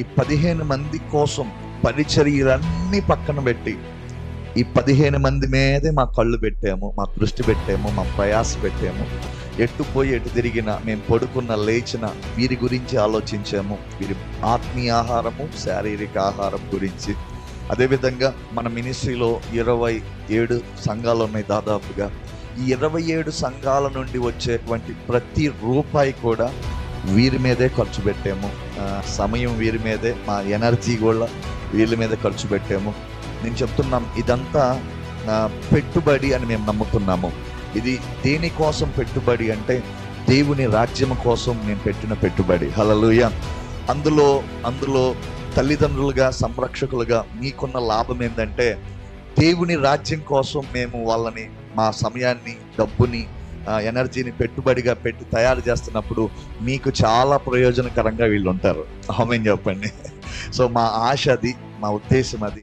ఈ 15 మంది కోసం పరిచర్యలన్నీ పక్కన పెట్టి ఈ 15 మంది మీదే మా కళ్ళు పెట్టాము, మా దృష్టి పెట్టాము, మా ప్రయాస పెట్టాము. ఎటు పోయి ఎటు తిరిగినా, మేము పడుకున్న లేచిన వీరి గురించి ఆలోచించాము. వీరి ఆత్మీయ ఆహారము, శారీరక ఆహారం గురించి. అదేవిధంగా మన మినిస్ట్రీలో 27 సంఘాలు ఉన్నాయి దాదాపుగా. ఈ 27 సంఘాల నుండి వచ్చేటువంటి ప్రతి రూపాయి కూడా వీరి మీదే ఖర్చు పెట్టాము. సమయం వీరి మీదే, మా ఎనర్జీ కూడా వీళ్ళ మీద ఖర్చు పెట్టాము. నేను చెప్తున్నాం, ఇదంతా పెట్టుబడి అని మేము నమ్ముతున్నాము. ఇది దేనికోసం పెట్టుబడి అంటే దేవుని రాజ్యం కోసం మేము పెట్టిన పెట్టుబడి. హల్లెలూయా. అందులో తల్లిదండ్రులుగా, సంరక్షకులుగా మీకున్న లాభం ఏంటంటే దేవుని రాజ్యం కోసం మేము వాళ్ళని, మా సమయాన్ని, డబ్బుని, ఎనర్జీని పెట్టుబడిగా పెట్టి తయారు చేస్తున్నప్పుడు మీకు చాలా ప్రయోజనకరంగా వీళ్ళు ఉంటారు. ఆమేన్ చెప్పండి. సో మా ఆశ అది, మా ఉద్దేశం అది.